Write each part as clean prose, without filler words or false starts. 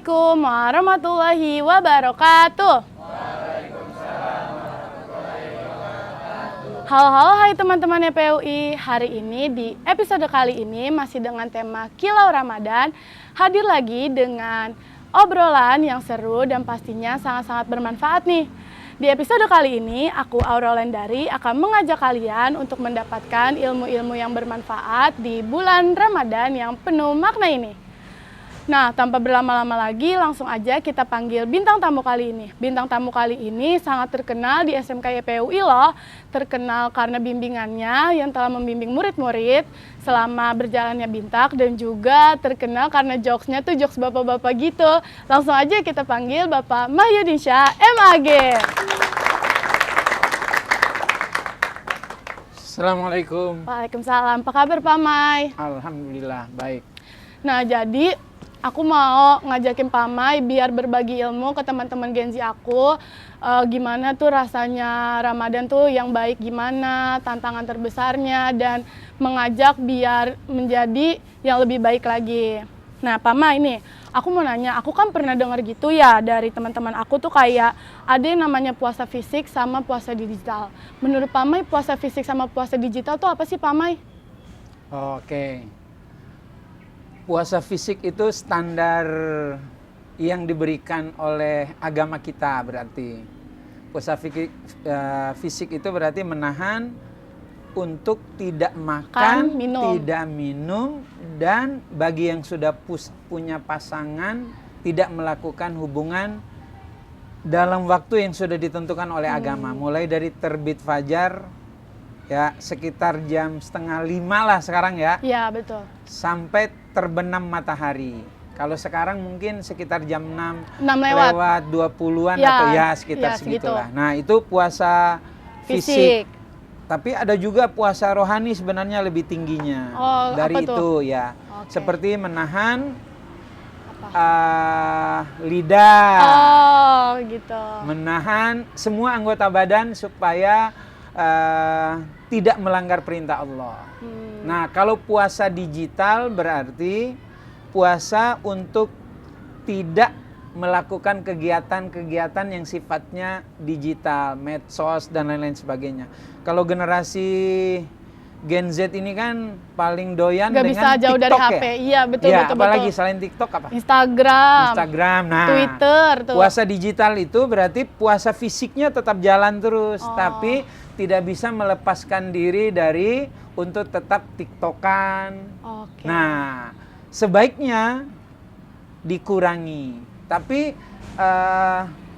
Assalamualaikum warahmatullahi wabarakatuh. Halo hai teman-teman EPUI. Hari ini di episode kali ini masih dengan tema Kilau Ramadan, hadir lagi dengan obrolan yang seru dan pastinya sangat-sangat bermanfaat nih. Di episode kali ini aku Aurel Lendari akan mengajak kalian untuk mendapatkan ilmu-ilmu yang bermanfaat di bulan Ramadan yang penuh makna ini. Nah, tanpa berlama-lama lagi, langsung aja kita panggil bintang tamu kali ini. Bintang tamu kali ini sangat terkenal di SMK YPUI loh. Terkenal karena bimbingannya yang telah membimbing murid-murid selama berjalannya Bintak, dan juga terkenal karena jokesnya tuh jokes bapak-bapak gitu. Langsung aja kita panggil Bapak Mahyudin Syah, MAG. Assalamualaikum. Waalaikumsalam. Apa kabar Pak May? Alhamdulillah, baik. Nah, jadi aku mau ngajakin Pak May biar berbagi ilmu ke teman-teman Gen Z aku. Gimana tuh rasanya Ramadan tuh yang baik gimana, tantangan terbesarnya, dan mengajak biar menjadi yang lebih baik lagi. Nah Pak May, ini aku mau nanya, aku kan pernah dengar gitu ya dari teman-teman aku tuh kayak ada yang namanya puasa fisik sama puasa digital. Menurut Pak May, puasa fisik sama puasa digital tuh apa sih Pak May? Oke. Puasa fisik itu standar yang diberikan oleh agama kita berarti. Puasa fisik itu berarti menahan untuk tidak makan, tidak minum, dan bagi yang sudah punya pasangan tidak melakukan hubungan dalam waktu yang sudah ditentukan oleh agama. Mulai dari terbit fajar, ya sekitar jam 4:30 lah sekarang ya. Iya betul. Sampai terbenam matahari. Kalau sekarang mungkin sekitar jam 6 lewat 20-an ya, atau ya sekitar segitulah. Nah itu puasa fisik. Tapi ada juga puasa rohani sebenarnya lebih tingginya dari itu ya. Seperti menahan lidah. Gitu. Menahan semua anggota badan supaya tidak melanggar perintah Allah. Nah, kalau puasa digital berarti puasa untuk tidak melakukan kegiatan-kegiatan yang sifatnya digital, medsos dan lain-lain sebagainya. Kalau generasi Gen Z ini kan paling doyan dengan bisa jauh TikTok dari HP. ya? Iya, betul, ya, betul. Apalagi betul. selain TikTok apa? Instagram. Nah, Twitter tuh. Puasa digital itu berarti puasa fisiknya tetap jalan terus, tapi tidak bisa melepaskan diri dari untuk tetap TikTokan. Nah, sebaiknya dikurangi. Tapi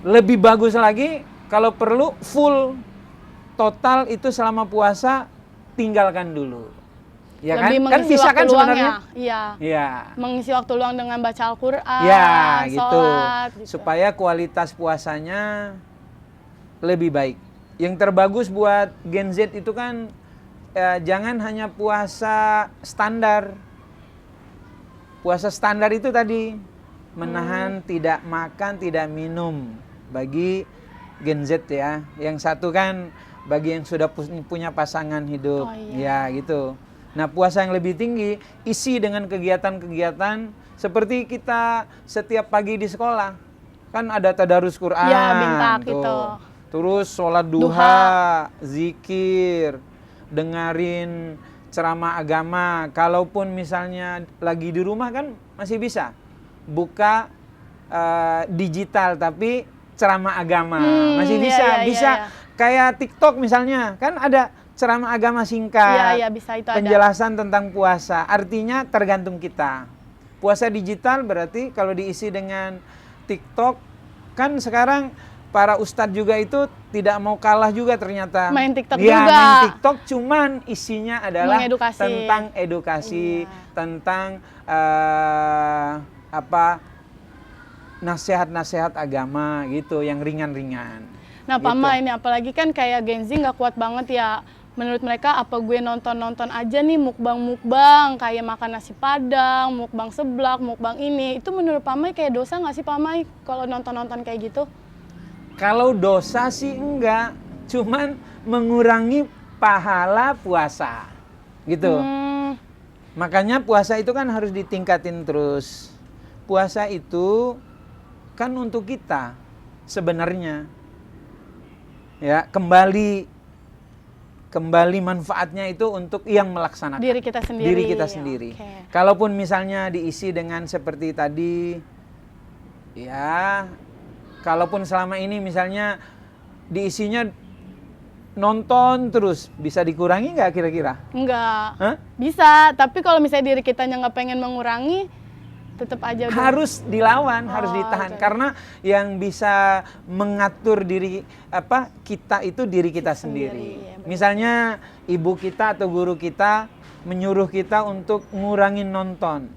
lebih bagus lagi kalau perlu full total itu selama puasa tinggalkan dulu. Ya lebih kan bisa kan sebenarnya? Iya. Ya. Mengisi waktu luang dengan baca Al-Qur'an, ya, sholat, gitu. Supaya kualitas puasanya lebih baik. Yang terbagus buat Gen Z itu kan jangan hanya puasa standar. Puasa standar itu tadi menahan tidak makan, tidak minum bagi Gen Z ya. Yang satu kan bagi yang sudah punya pasangan hidup. Ya gitu. Nah, puasa yang lebih tinggi isi dengan kegiatan-kegiatan seperti kita setiap pagi di sekolah. Kan ada tadarus Quran. Ya, Bintak itu. Terus sholat duha, zikir, dengerin ceramah agama. Kalaupun misalnya lagi di rumah kan masih bisa buka digital tapi ceramah agama. Masih bisa. Kayak TikTok misalnya, kan ada ceramah agama singkat. Iya, bisa itu penjelasan tentang puasa. Artinya tergantung kita. Puasa digital berarti kalau diisi dengan TikTok, kan sekarang para ustadz juga itu tidak mau kalah juga ternyata. Main TikTok juga. Main TikTok, cuman isinya adalah mengedukasi. Tentang edukasi, tentang nasihat-nasihat agama gitu, yang ringan-ringan. Nah Pak May, ini apalagi kan kayak Gen Z nggak kuat banget ya. Menurut mereka apa gue nonton-nonton aja nih mukbang-mukbang, kayak makan nasi padang, mukbang seblak, mukbang ini. Itu menurut Pak May kayak dosa nggak sih Pak May kalau nonton-nonton kayak gitu? Kalau dosa sih enggak, cuman mengurangi pahala puasa gitu. Makanya puasa itu kan harus ditingkatin terus. Puasa itu kan untuk kita sebenarnya. Ya, kembali manfaatnya itu untuk yang melaksanakan Diri kita sendiri. diri kita sendiri. Oke. Kalaupun misalnya diisi dengan seperti tadi, ya, kalaupun selama ini misalnya diisinya nonton terus, bisa dikurangi nggak kira-kira? Enggak. Hah? Bisa, tapi kalau misalnya diri kitanya nggak pengen mengurangi, tetap aja udah. Harus dilawan, harus Oh, ditahan. oke. Karena yang bisa mengatur diri kita itu diri kita Sendiri, sendiri. ya, benar. Misalnya ibu kita atau guru kita menyuruh kita untuk ngurangin nonton,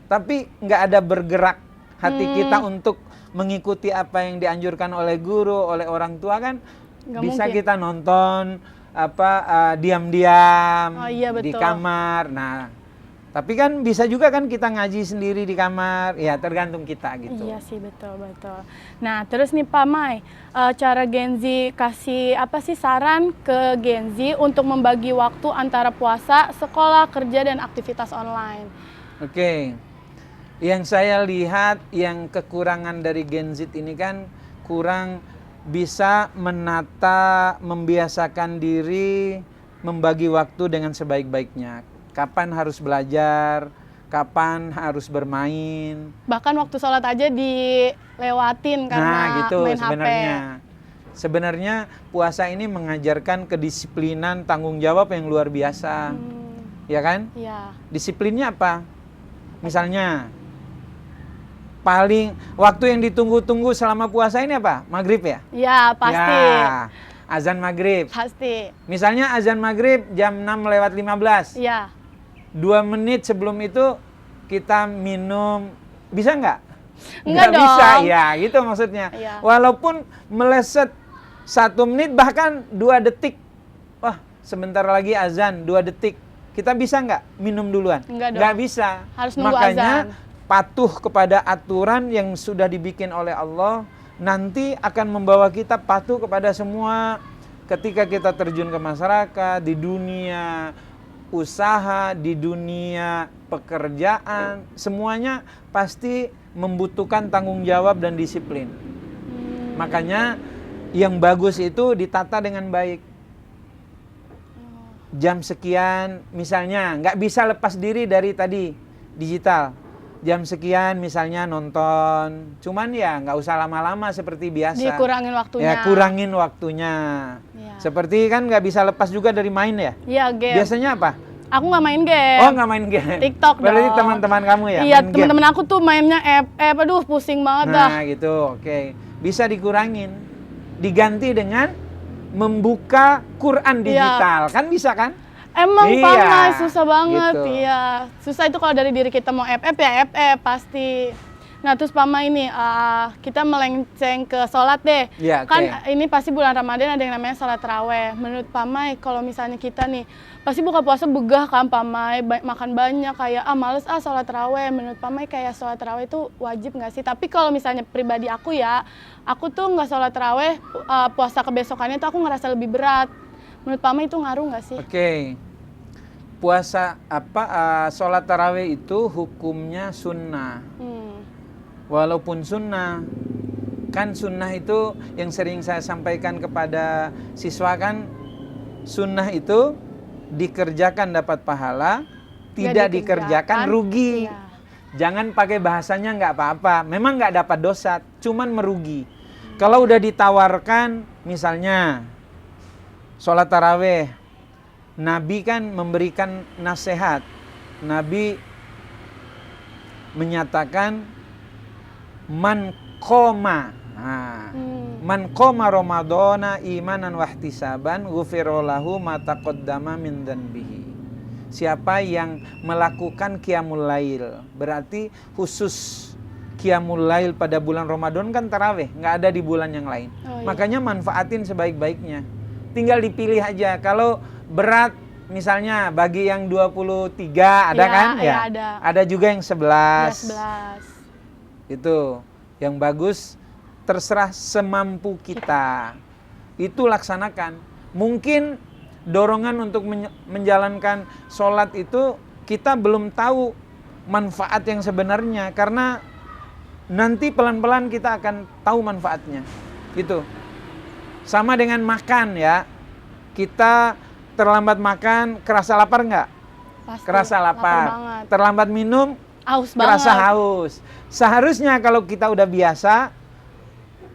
tapi nggak ada bergerak hati kita untuk mengikuti apa yang dianjurkan oleh guru, oleh orang tua, kan Nggak bisa mungkin. kita nonton diam-diam Oh, iya, di betul. kamar. Nah, tapi kan bisa juga kan kita ngaji sendiri di kamar, ya tergantung kita gitu. Iya sih, betul. Nah, terus nih Pak Mai, cara Gen Z kasih apa sih saran ke Gen Z untuk membagi waktu antara puasa, sekolah, kerja, dan aktivitas online? Oke. Yang saya lihat yang kekurangan dari Gen Z ini kan kurang bisa menata, membiasakan diri, membagi waktu dengan sebaik-baiknya. Kapan harus belajar, kapan harus bermain. Bahkan waktu sholat aja dilewatin karena Nah, gitu main sebenarnya. HP. Sebenarnya puasa ini mengajarkan kedisiplinan, tanggung jawab yang luar biasa. Ya kan? Iya. Disiplinnya apa? Misalnya paling waktu yang ditunggu-tunggu selama puasa ini apa? Maghrib ya? Iya, pasti. Ya, azan maghrib. Pasti. Misalnya azan maghrib jam 6:15. Iya. 2 menit sebelum itu kita minum, bisa nggak? Nggak dong. Bisa, ya gitu maksudnya. Iya. Walaupun meleset 1 menit bahkan 2 detik. Wah, sebentar lagi azan, 2 detik. Kita bisa nggak minum duluan? Nggak dong. Nggak bisa. Harus nunggu Makanya azan. patuh kepada aturan yang sudah dibikin oleh Allah, nanti akan membawa kita patuh kepada semua ketika kita terjun ke masyarakat, di dunia usaha, di dunia pekerjaan, semuanya pasti membutuhkan tanggung jawab dan disiplin. Makanya yang bagus itu ditata dengan baik. Jam sekian misalnya, nggak bisa lepas diri dari tadi digital. Jam sekian misalnya nonton, cuman ya nggak usah lama-lama seperti biasa. Dikurangin waktunya. Ya kurangin waktunya. Iya. Seperti kan nggak bisa lepas juga dari main ya. Iya, game. Biasanya apa? Aku nggak main game. Oh, nggak main game. TikTok Berarti dong. teman-teman kamu ya? Iya, main game? teman-teman aku tuh mainnya aduh pusing banget dah. Nah gitu, oke. Bisa dikurangin. Diganti dengan membuka Quran digital. Kan bisa kan? Emang Iya, Pak Mai, susah banget. gitu. Iya, susah itu kalau dari diri kita mau FF ya FF pasti. Nah, terus Pak Mai ini kita melenceng ke sholat deh. Iya, Kan oke. ini pasti bulan Ramadan ada yang namanya sholat taraweh. Menurut Pak Mai, kalau misalnya kita nih pasti buka puasa begah kan Pak Mai, makan banyak kayak males sholat taraweh. Menurut Pak Mai kayak sholat taraweh itu wajib nggak sih? Tapi kalau misalnya pribadi aku ya, aku tuh nggak sholat taraweh, puasa kebesokannya tuh aku ngerasa lebih berat. Menurut Pak Mai itu ngaruh nggak sih? Oke. Puasa sholat tarawih itu hukumnya sunnah. Walaupun sunnah, kan sunnah itu yang sering saya sampaikan kepada siswa kan, sunnah itu dikerjakan dapat pahala, tidak dikerjakan rugi. Iya. Jangan pakai bahasanya nggak apa-apa, memang nggak dapat dosa, cuman merugi. Kalau udah ditawarkan, misalnya sholat taraweh, Nabi kan memberikan nasihat. Nabi menyatakan man qoma. Nah, man qoma Ramadhana imanan wahtisaban ghufira lahu ma taqaddama min dzanbihi. Siapa yang melakukan qiyamul lail, berarti khusus qiyamul lail pada bulan Ramadan kan tarawih, nggak ada di bulan yang lain. Oh, iya. Makanya manfaatin sebaik-baiknya. Tinggal dipilih aja. Kalau berat misalnya bagi yang 23 ada Iya, kan? iya, Ya. ada. Ada juga yang 11. 11. Itu yang bagus, terserah semampu kita. Itu laksanakan. Mungkin dorongan untuk menjalankan sholat itu kita belum tahu manfaat yang sebenarnya, karena nanti pelan-pelan kita akan tahu manfaatnya. Gitu. Sama dengan makan ya. Kita terlambat makan, kerasa lapar nggak? Pasti, Kerasa lapar. banget. Terlambat minum, Haus kerasa banget. haus. Seharusnya kalau kita udah biasa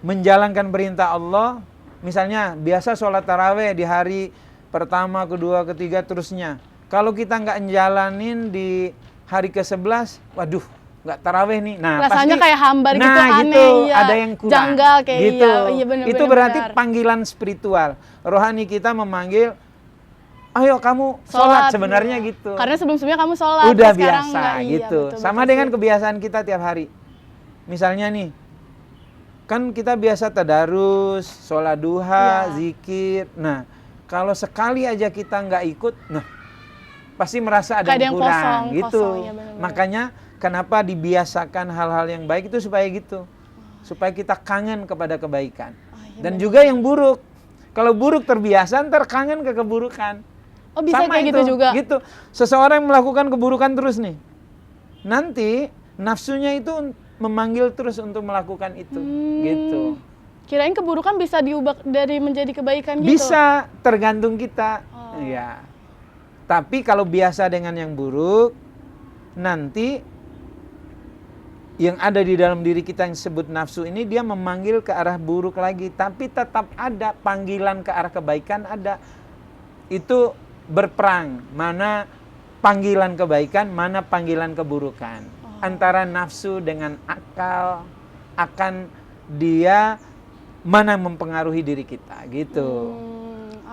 menjalankan perintah Allah, misalnya biasa sholat taraweh di hari pertama, kedua, ketiga, terusnya. Kalau kita nggak ngejalanin di hari ke-11, waduh, nggak taraweh nih. Nah, Rasanya pasti, kayak hambar gitu, nah, aneh, gitu, iya. ada yang kurang. Janggal kayak gitu. iya, bener, Itu bener, berarti bener. panggilan spiritual. Rohani kita memanggil, ayo kamu sholat, sebenarnya iya. gitu. Karena sebelum-sebelumnya kamu sholat. Udah terus sekarang biasa enggak, iya, gitu. betul, Sama betul dengan sih. kebiasaan kita tiap hari. Misalnya nih, kan kita biasa tadarus, sholat duha, Iya. zikir. Nah, kalau sekali aja kita nggak ikut, nah pasti merasa ada Kayak yang kurang kosong, gitu. kosong, ya benar-benar. Makanya kenapa dibiasakan hal-hal yang baik itu supaya gitu. Supaya kita kangen kepada kebaikan. iya Dan benar. juga yang buruk. Kalau buruk terbiasa, ntar kangen ke keburukan. Oh, bisa Sama kayak itu, gitu juga. Gitu. Seseorang yang melakukan keburukan terus nih. Nanti nafsunya itu memanggil terus untuk melakukan itu. Gitu. Kirain keburukan bisa diubah dari menjadi kebaikan gitu. Bisa, tergantung kita. Oh. Ya. Tapi kalau biasa dengan yang buruk, nanti yang ada di dalam diri kita yang disebut nafsu ini dia memanggil ke arah buruk lagi, tapi tetap ada panggilan ke arah kebaikan ada. Itu berperang, mana panggilan kebaikan, mana panggilan keburukan. Antara nafsu dengan akal akan dia mana mempengaruhi diri kita gitu.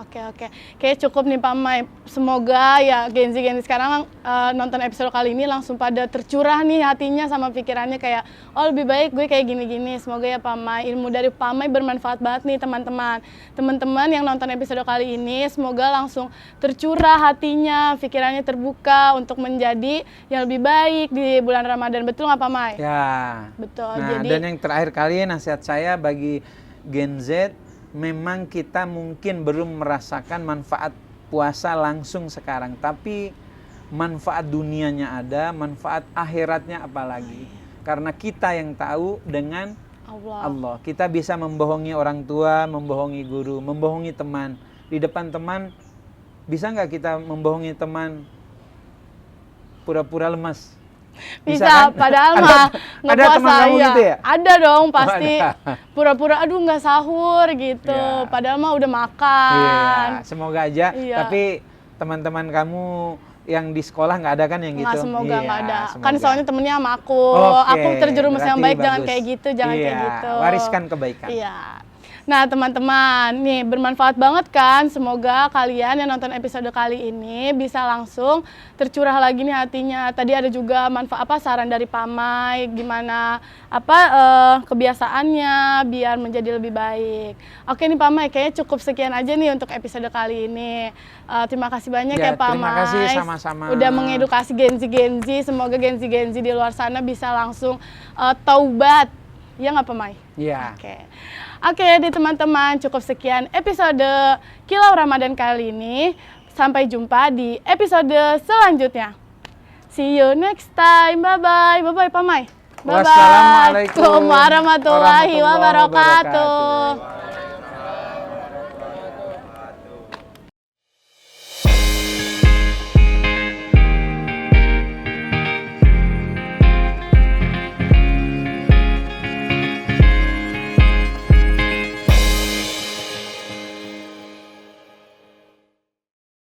Oke. Kayaknya cukup nih Pak Mai. Semoga ya Gen Z sekarang nonton episode kali ini langsung pada tercurah nih hatinya sama pikirannya kayak, oh lebih baik gue kayak gini-gini. Semoga ya Pak Mai, ilmu dari Pak Mai bermanfaat banget nih teman-teman. Teman-teman yang nonton episode kali ini, semoga langsung tercurah hatinya, pikirannya terbuka untuk menjadi yang lebih baik di bulan Ramadan. Betul nggak Pak Mai? Ya. Betul. Nah, Jadi dan yang terakhir kali nasihat saya bagi Gen Z, memang kita mungkin belum merasakan manfaat puasa langsung sekarang, tapi manfaat dunianya ada, manfaat akhiratnya apalagi. Karena kita yang tahu dengan Allah. Kita bisa membohongi orang tua, membohongi guru, membohongi teman. Di depan teman, bisa nggak kita membohongi teman pura-pura lemas? Bisa, kan? padahal mah nggak ada puasa teman kamu ya. gitu ya? Ada dong pasti. ada. Pura-pura aduh nggak sahur gitu. Iya. Padahal mah udah makan. Iya, semoga aja. Iya. Tapi teman-teman kamu yang di sekolah nggak ada kan yang gitu? Nggak, semoga Iya, nggak ada. semoga. Kan soalnya temennya sama aku. Oke, Aku terjerumus yang berarti baik, jangan bagus. kayak gitu, jangan Iya, kayak gitu. wariskan kebaikan. Iya. Nah teman-teman, nih bermanfaat banget kan? Semoga kalian yang nonton episode kali ini bisa langsung tercurah lagi nih hatinya. Tadi ada juga manfaat saran dari Pak Mai, gimana kebiasaannya biar menjadi lebih baik. Oke nih Pak Mai, kayaknya cukup sekian aja nih untuk episode kali ini. Terima kasih banyak ya Pak terima Mai. kasih, sama-sama. Udah mengedukasi Gen Z. Semoga Gen Z di luar sana bisa langsung taubat. Ya nggak Pak Mai? Iya. Oke, jadi teman-teman cukup sekian episode Kilau Ramadan kali ini. Sampai jumpa di episode selanjutnya. See you next time. Bye-bye. Bye-bye Pak Mai. Bye-bye. Wassalamualaikum warahmatullahi wabarakatuh.